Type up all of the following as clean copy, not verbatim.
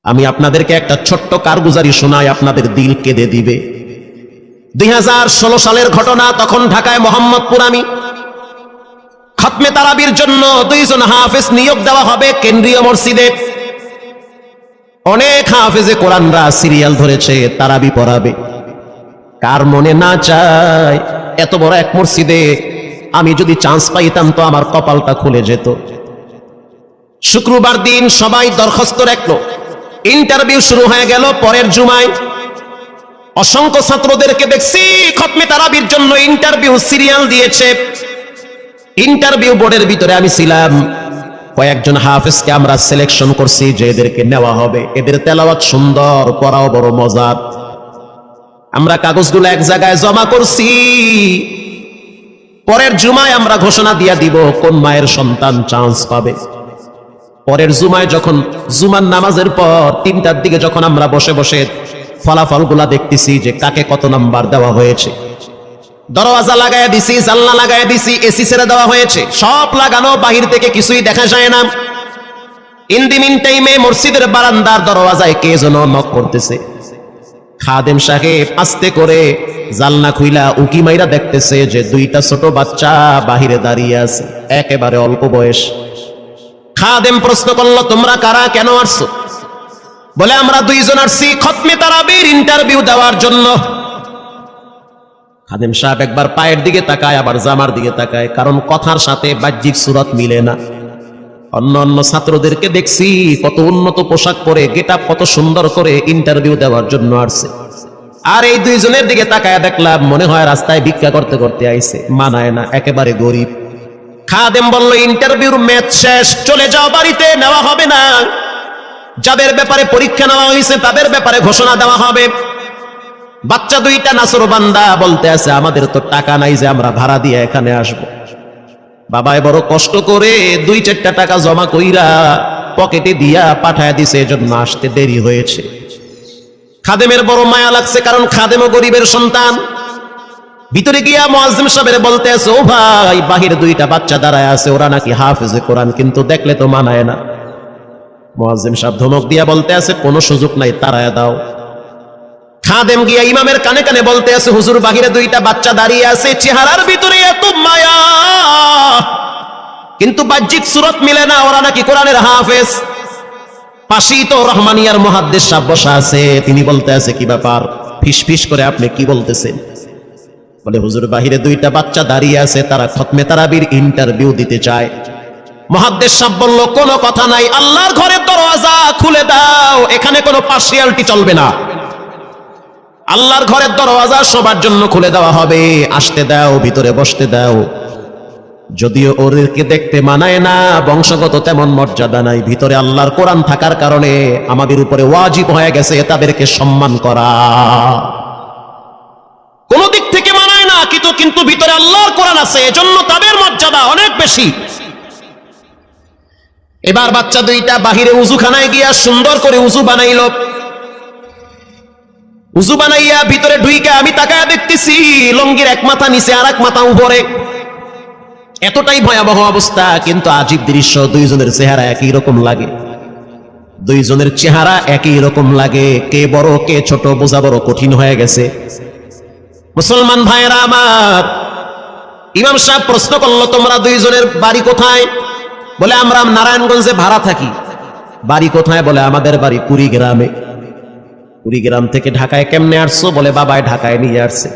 আমি আপনাদেরকে একটা ছোট্ট কারগুজারি শোনাই, আপনাদের দিল কেঁদে দিবে। 2016 সালের ঘটনা। তখন ঢাকায় মোহাম্মদপুর আমি খতমে তারাবির জন্য 2 জন হাফেজ নিয়োগ দেওয়া হবে কেন্দ্রীয় মসজিদে। অনেক হাফেজে কোরআনরা সিরিয়াল ধরেছে তারাবি পড়াবে। কার মনে না চায় এত বড় এক মসজিদে আমি যদি চান্স পাইতাম তো আমার কপালটা খুলে যেত। শুক্রবার দিন সবাই দরখাস্ত রাখলো, ইন্টারভিউ শুরু হয়ে গেল। পরের জুমায় অসংখ্য ছাত্রদেরকে দেখছি খতমে তারাবির জন্য ইন্টারভিউ সিরিয়াল দিয়েছে। ইন্টারভিউ বোর্ডের ভিতরে আমি ছিলাম। কয়েকজন হাফেজকে আমরা সিলেকশন করছি যে এদেরকে নেওয়া হবে। এদের তেলাওয়াত সুন্দর, পড়াও বড় মজার। আমরা কাগজগুলো এক জায়গায় জমা করছি। পরের জুমায় আমরা ঘোষণা দিয়ে দিব কোন মায়ের সন্তান চান্স পাবে। পরের জুমায় যখন জুমার নামাজের পর 3টার দিকে যখন আমরা বসে বসে ফলাফলগুলা দেখতেছি যে কাকে কত নাম্বার দেওয়া হয়েছে, দরওয়াজা লাগায় দিছি, জানলা লাগায় দিছি, এসি ছেড়ে দেওয়া হয়েছে, সব লাগানো, বাহির থেকে কিছুই দেখা যায় না। ইন দি মিন টাইমে মসজিদের বারান্দার দরওয়াজায় কে যেন নক করতেছে। খাদেম সাহেব আস্তে করে জানলা খুইলা উকি মাইরা দেখতেছে যে 2টা ছোট বাচ্চা বাহিরে দাঁড়িয়ে আছে, একেবারে অল্প বয়স। খাদেম প্রশ্ন করলো, তোমরা কারা, কেন আসছো? বলে আমরা 2 জন আসছি খতমে তারাবির ইন্টারভিউ দেওয়ার জন্য। খাদেম সাহেব একবার পায়ের দিকে তাকায়, আবার জামার দিকে তাকায়, কারণ কথার সাথে বাহ্যিক সুরত মিলে না। অন্য অন্য ছাত্রদেরকে দেখছি কত উন্নত পোশাক পরে, গেটআপ কত সুন্দর করে ইন্টারভিউ দেওয়ার জন্য আসছে। আর এই 2 জনের দিকে তাকায় দেখলাম মনে হয় রাস্তায় ভিক্ষা করতে করতে আইছে, মানায় না, একেবারে গরিব। খাদেম বলল, ইন্টারভিউর ম্যাচ শেষ, চলে যাও বাড়িতে, নেওয়া হবে না। যাদের ব্যাপারে পরীক্ষা নেওয়া হয়েছে তাদের ব্যাপারে ঘোষণা দেওয়া হবে। বাচ্চা 2টা নাসরবান্দা বলতে আছে, আমাদের তো টাকা নাই যে আমরা ভাড়া দিয়ে এখানে আসব। বাবায় বড় কষ্ট করে 2-4টা টাকা জমা কইরা পকেটে দিয়া পাঠায় দিছে, এজন্য আসতে দেরি হয়েছে। খাদেমের বড় মায়া লাগছে, কারণ খাদেমও গরিবের সন্তান। ভিতরে গিয়া মুয়াজ্জিম সাহেবের বলতে আছে, ও ভাই, বাহিরে 2টা বাচ্চা দাঁড়ায় আছে, ওরা নাকি হাফেজে কোরআন, কিন্তু দেখলে তো মানায় না। মুয়াজ্জিম সাহেব ধমক দিয়া বলতে আছে, কোনো সুযোগ নাই, তাড়ায় দাও। খাদেম গিয়া ইমামের কানে কানে বলতে আছে, হুজুর, বাহিরে 2টা বাচ্চা দাঁড়িয়ে আছে, চেহারার ভিতরে এত মায়া, কিন্তু বাহ্যিক সুরত মিলে না, ওরা নাকি কোরআনের হাফেজ। পাশেই তো রহমানিয়ার মুহাদ্দিস সাহেব বসা আছে, তিনি বলতে আছে, কি ব্যাপার, ফিসফিস করে আপনি কি বলতেছেন? বলে, হুজুর, বাহিরে 2টা বাচ্চা দাঁড়িয়ে আছে, তারা খতমে তারাবির ইন্টারভিউ দিতে চায়। মুহাদ্দিস সাহেব বলল, কোনো কথা নাই, আল্লাহর ঘরের দরওয়াজা খুলে দাও, এখানে কোনো পার্সিয়ালিটি চলবে না। আল্লাহর ঘরের দরওয়াজা সবার জন্য খুলে দেওয়া হবে, আসতে দাও, ভিতরে বসতে দাও। যদিও ওদেরকে দেখতে মানায় না, বংশগত তেমন মর্যাদা নাই, ভিতরে আল্লাহর কোরআন থাকার কারণে আমাদের উপরে ওয়াজিব হয়ে গেছে তাদেরকে সম্মান করা। কোন দিক থেকে মানায় না, কিন্তু ভিতরে আল্লাহর কোরআন আছে, এজন্য তাদের মর্যাদা অনেক বেশি। এবার বাচ্চা 2টা বাহিরে উজুখানায় গিয়া সুন্দর করে উজু বানাইল। উজু বানাইয়া ভিতরে ঢুইকা আমি তাকায়া দেখতেছি লঙ্গির এক মাথা নিচে আর এক মাথা উপরে, এতটাই ভয়াবহ অবস্থা। কিন্তু আজীব দৃশ্য, 2 জনের চেহারা একই রকম লাগে। 2 জনের চেহারা একই রকম লাগে, কে বড় কে ছোট বোঝা বড় কঠিন হয়ে গেছে। মুসলমান ভাইয়েরা আমার, ইমাম সাহেব প্রশ্ন করলো, তোমরা 2 জনের বাড়ি কোথায়? বলে, আমরা নারায়ণগঞ্জে ভাড়া থাকি। বাড়ি কোথায়? বলে, আমাদের বাড়ি কুড়িগ্রামে। কুড়িগ্রাম থেকে ঢাকায় কেমনে আসছো? বলে, বাবায় ঢাকায় নিয়ে আসছে।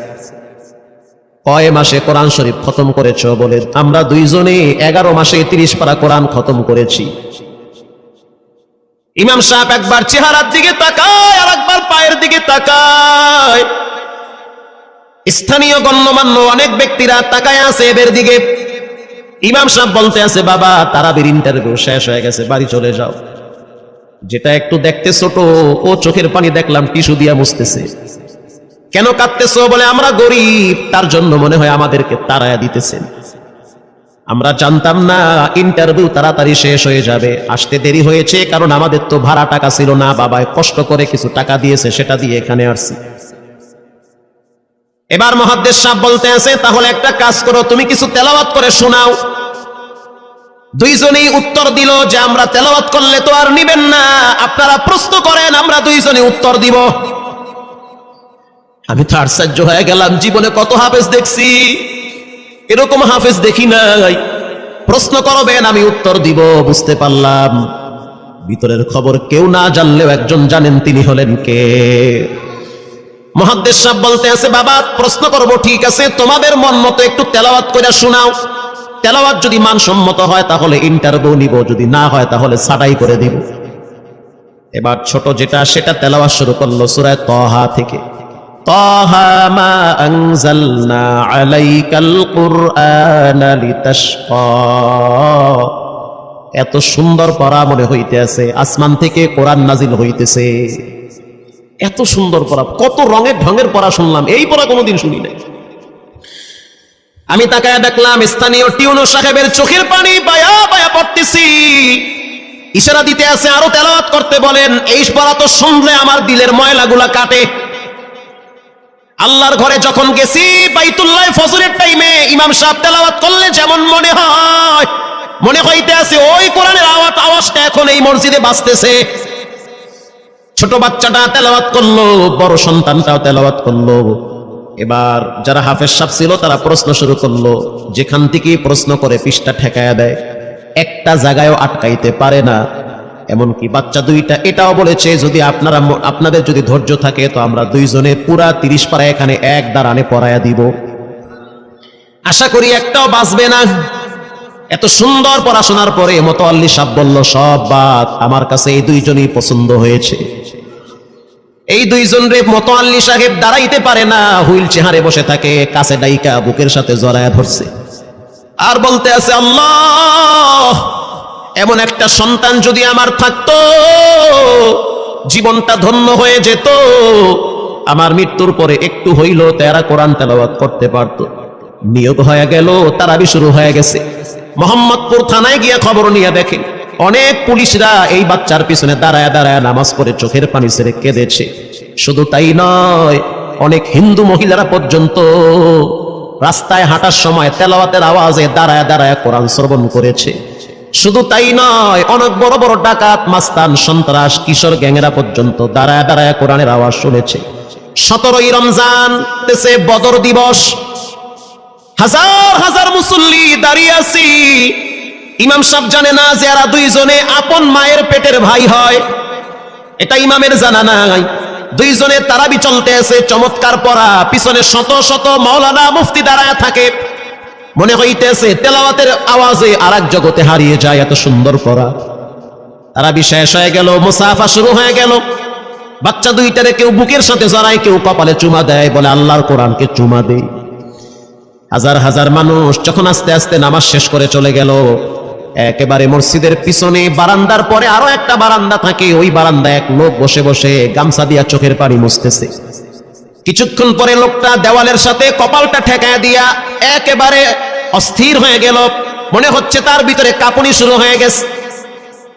কয় মাসে কোরআন শরীফ খতম করেছো? বলে, আমরা 2 জনে 11 মাসে 30 পারা কোরআন খতম করেছি। ইমাম সাহেব একবার চেহারার দিকে তাকায়, আর একবার পায়ের দিকে তাকায়। স্থানীয় গণ্যমান্য অনেক ব্যক্তিরা তাকায় আছে এদের দিকে। ইমাম সাহেব বলতে আছে, বাবা, তারাবির ইন্টারভিউ শেষ হয়ে গেছে, বাড়ি চলে যাও। যেটা একটু দেখতে ছোট, ও চোখের পানি দেখলাম টিস্যু দিয়া মুছতেছে। কেন কাঁদতেছো? বলে, আমরা গরিব, তার জন্য মনে হয় আমাদেরকে তাড়ায়া দিতেছেন। আমরা জানতাম না ইন্টারভিউ তাড়াতাড়ি শেষ হয়ে যাবে, আসতে দেরি হয়েছে, কারণ আমাদের তো ভাড়া টাকা ছিল না, বাবায় কষ্ট করে কিছু টাকা দিয়েছে, সেটা দিয়ে এখানে আসছি। এবার মুহাদ্দিস সাহেব বলতে আছে, তাহলে একটা কাজ করো, তুমি কিছু তেলাওয়াত করে শোনাও। দুইজনেই উত্তর দিল যে আমরা তেলাওয়াত করলে তো আর নিবেন না, আপনারা প্রশ্ন করেন, আমরা দুইজনে উত্তর দিব। আমি তো আশ্চর্য হয়ে গেলাম, জীবনে কত হাফেজ দেখছি, এরকম হাফেজ দেখি নাই। প্রশ্ন করবেন, আমি উত্তর দিব। বুঝতে পারলাম ভিতরের খবর কেউ না জানলেও একজন জানেন, তিনি হলেন কে? মুহাদ্দিস সাহেব বলতে আছে, বাবা প্রশ্ন করব ঠিক আছে, তোমাদের মন মতো একটু তেলাওয়াত করে শোনাও। তেলাওয়াত যদি মানসম্মত হয় তাহলে ইন্টারভিউ নিব, যদি না হয় তাহলে ছাঁটাই করে দিব। এবার ছোট যেটা সেটা তেলাওয়াত শুরু করলো সূরা তাহা থেকে। তাহা মা আনজালনা আলাইকাল কুরআনা লিতাশকা। এত সুন্দর পড়া মনে হইতে আছে, আসমান থেকে কোরআন নাজিল হইতেছে। এত সুন্দর পড়া, কত রঙের ঢঙের পড়া শুনলাম, এই পড়া কোনোদিন শুনি নাই। আমি তাকায় দেখলাম স্থানীয় টিউনো সাহেবের চোখের পানি বায়া বায়া পড়তেছি, ইশারা দিতে আছে আরো তেলাওয়াত করতে বলেন। এই পড়া তো শুনলে আমার দিলের ময়লাগুলা কাটে। আল্লাহর ঘরে যখন গেছি বাইতুল্লাহ ফজরের টাইমে ইমাম সাহেব তেলাওয়াত করলে যেমন মনে হয়, মনে হইতে আছে ওই কোরআনের আওয়াজটা এখন এই মসজিদে বাজতেছে। ছোট বাচ্চাটা তেলাওয়াত করলো, বড় সন্তানটাও তেলাওয়াত করলো। এবার যারা হাফেজ সাহেব ছিল তারা প্রশ্ন শুরু করলো, যেখান থেকে প্রশ্ন করে পৃষ্ঠা ঠেকায়া দেয়, একটা জায়গায়ও আটকাইতে পারে না। এমনকি বাচ্চা দুইটা এটাও বলেছে, যদি আপনাদের যদি ধৈর্য থাকে তো আমরা দুইজনে পুরা 30 পারা এখানে এক দাঁড়ানে পড়ায়া দিব, আশা করি একটাও বাঁচবে না। এত সুন্দর পড়াশোনার পরে মোতাল্লি সাহেব বলল, সব বাদ, আমার কাছে এই দুইজনই পছন্দ হয়েছে। এই দুইজন রে মোতাল্লি সাহেব দাঁড়াইতে পারে না, হুইল চেহারে বসে থাকে, কাছে ডাইকা বুকের সাথে জড়ায়া ধরছে আর বলতে আছে, আল্লাহ এমন একটা সন্তান যদি আমার থাকতো জীবনটা ধন্য হয়ে যেত, আমার মৃত্যুর পরে একটু হইল তারা কোরআন তেলাওয়াত করতে পারত। নিয়োগ হয়ে গেল, তারাবি শুরু হয়ে গেছে। মোহাম্মদপুর থানায় গিয়ে খবর নিয়ে দেখে অনেক পুলিশরা এই বাচ্চার পিছনে দাঁড়ায় দাঁড়ায় নামাজ পড়ে চোখের পানি ছেড়ে কেঁদেছে। শুধু তাই নয়, অনেক হিন্দু মহিলারা পর্যন্ত রাস্তায় হাঁটার সময় তেলাওয়াতের আওয়াজে দাঁড়ায় দাঁড়ায় কোরআন শ্রবণ করেছে। শুধু তাই নয়, অনেক বড় বড় ডাকাত, মাস্তান, সন্ত্রাস, কিশোর গ্যাংরা পর্যন্ত দাঁড়ায় দাঁড়ায় কোরআনের আওয়াজ শুনেছে। 17ই রমজান দেশে বদর দিবস, হাজার হাজার মুসল্লি দাঁড়িয়ে আছি। ইমাম সাহেব জানে না যে এরা দুইজনে আপন মায়ের পেটের ভাই হয়, এটা ইমামের জানা নাই। দুইজনে তারাবি চলতে আছে, চমৎকার পড়া, পিছনে শত শত মাওলানা মুফতি দাঁড়ায় থাকে। মনে হইতেছে তেলাওয়াতের আওয়াজে আর এক জগতে হারিয়ে যায়, এত সুন্দর পড়া। তারাবি শেষ হয়ে গেল, মুসাফা শুরু হয়ে গেল। বাচ্চা দুইটারে কেউ বুকের সাথে জড়ায়, কেউ কপালে চুমা দেয়, বলে আল্লাহর কোরআনকে চুমা দেই। হাজার হাজার মানুষ যখন আস্তে আস্তে নামাজ শেষ করে চলে গেল, একেবারে মসজিদের পিছনে বারান্দার পরে আরো একটা বারান্দা থাকে, ওই বারান্দায় এক লোক বসে বসে গামছা দিয়া চোখের পানি মুছতেছে। কিছুক্ষণ পরে লোকটা দেওয়ালের সাথে কপালটা ঠেকায় দিয়া একেবারে অস্থির হয়ে গেল, মনে হচ্ছে তার ভিতরে কাঁপুনি শুরু হয়ে গেছে।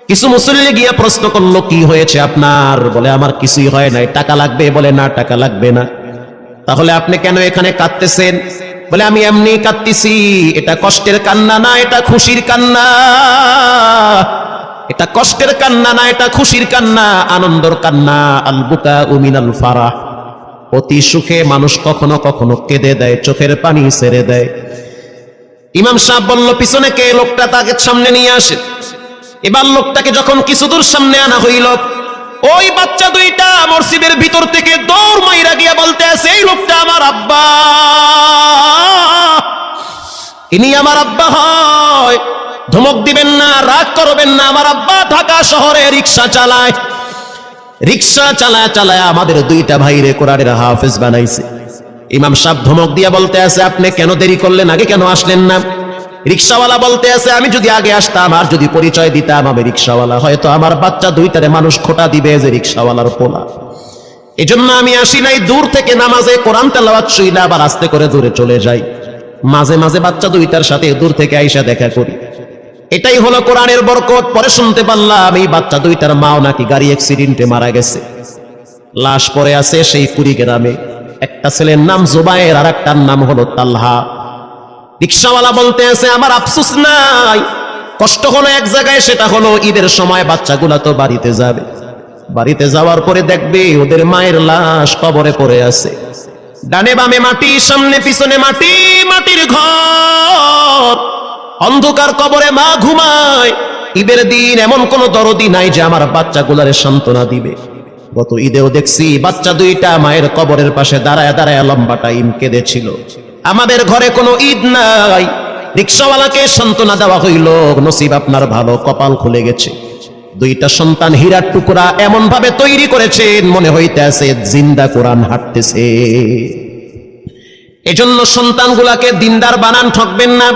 কিছু মুসল্লি গিয়া প্রশ্ন করলো, কি হয়েছে আপনার? বলে আমার কিছুই হয় নাই। টাকা লাগবে? বলে না, টাকা লাগবে না। তাহলে আপনি কেন এখানে কাঁদতেছেন? বলে আমি এমনি কাঁদতেছি, এটা কষ্টের কান্না না, এটা খুশির কান্না। এটা কষ্টের কান্না না, এটা খুশির কান্না, আনন্দর কান্না। আল বুকা মিনাল ফারাহ। অতি সুখে মানুষ কখনো কখনো কেঁদে দেয়, চোখের পানি ছেড়ে দেয়। ইমাম সাহেব বলল, পিছনে কে? লোকটা তাকে সামনে নিয়ে আসে। এবার লোকটাকে যখন কিছু দূর সামনে আনা হইল, ওই বাচ্চা দুইটা মসজিদের ভিতর থেকে দৌড় মাইরা গিয়া বলতে আছে, এই লোকটা আমার আব্বা, ইনি আমার আব্বা হয়। ধমক দিবেন না, রাগ করবেন না, আমার আব্বা ঢাকা শহরে রিক্সা চালায়। রিক্সা চালায় চালায় আমাদের দুইটা ভাইরে কোরআনের হাফেজ বানাইছে। ইমাম সাহেব ধমক দিয়া বলতে আছে, আপনি কেন দেরি করলেন? আগে কেন আসলেন না? রিক্সাওয়ালা বলতে আছে, আমি যদি আগে আসতাম আর যদি পরিচয় দিতাম আমি রিক্সাওয়ালা, হয়তো আমার বাচ্চা দুইটারে মানুষ খোটা দিবে যে রিক্সাওয়ালার পোলা। এজন্য আমি আসি নাই। দূর থেকে নামাজে কোরআন তেলাওয়াত শুইলা আবার আস্তে করে দূরে চলে যাই। মাঝে মাঝে বাচ্চা দুইটার সাথে দূর থেকে আইসা দেখা করি। এটাই হলো কোরআনের বরকত। পরে শুনতে পারলাম এই বাচ্চা দুইটার মাও নাকি গাড়ি অ্যাক্সিডেন্টে মারা গেছে, লাশ পড়ে আছে সেই কুড়িগ্রামে। একটা ছেলের নাম জুবায়ের, আর একটার নাম হলো তালহা। রিক্সাওয়ালা বলতে আছে, আমার আফসোস নাই, কষ্ট হলো এক জায়গায়, সেটা হলো ঈদের সময় বাচ্চাগুলা তো বাড়িতে যাবে, বাড়িতে যাওয়ার পরে দেখবে ওদের মায়ের লাশ কবরে পড়ে আছে, ডানে বামে মাটি, সামনে পিছনে মাটি, মাটির ঘর, অন্ধকার কবরে মা ঘুমায়। ঈদের দিন এমন কোন দরদি নাই যে আমার বাচ্চাগুলারে সান্ত্বনা দিবে। গত ঈদেও দেখছি বাচ্চা দুইটা মায়ের কবরের পাশে দাঁড়ায় দাঁড়ায় লম্বা টাইম কেঁদেছিল। আমাদের ঘরে কোনো ঈদ নাই, রিকশাওয়ালাকে সান্ত্বনা দেওয়া হইল, নসিব আপনার ভালো, কপাল খুলে গেছে। দুইটা সন্তান হীরার টুকরা এমন ভাবে তৈরি করেছেন মনে হইতেছে জিন্দা কোরআন হাঁটতেছে। এজন্য সন্তানগুলাকে দিনদার বানান, ঠকবেন না।